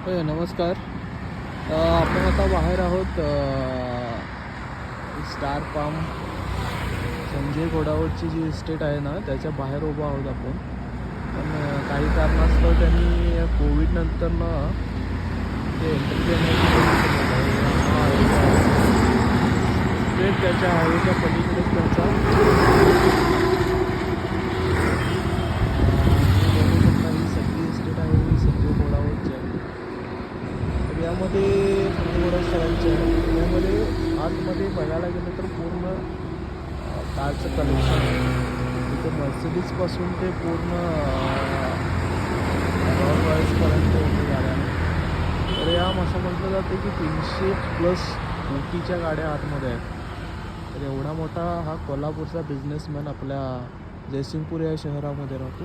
नमस्कार. आपण आता बाहेर आहोत स्टार पाम संजय घोडावतची जी इस्टेट आहे ना त्याच्या बाहेर उभा आहोत आपण. पण काही कारणास्तव त्यांनी कोविडनंतर ना ते एंट्री देण्याची स्टेट त्याच्या हायवेच्या पलीकडेच त्यांचा ही सगळी इस्टेट आहे ही संजय घोडावतची आहे. तर यामध्ये संजय घोडावत सरांची आहे. यामध्ये आतमध्ये बघायला गेलं तर पूर्ण कारचं कलेक्शन आहे. तिथे मर्सिडीजपासून ते पूर्ण रॉयल रॉयल्सपर्यंत होते गाड्या. तर या असं म्हटलं जातं की 300+ कोटीच्या गाड्या आतमध्ये आहेत. तर एवढा मोठा हा कोल्हापूरचा बिझनेसमॅन आपल्या जयसिंगपूर या शहरामध्ये राहतो.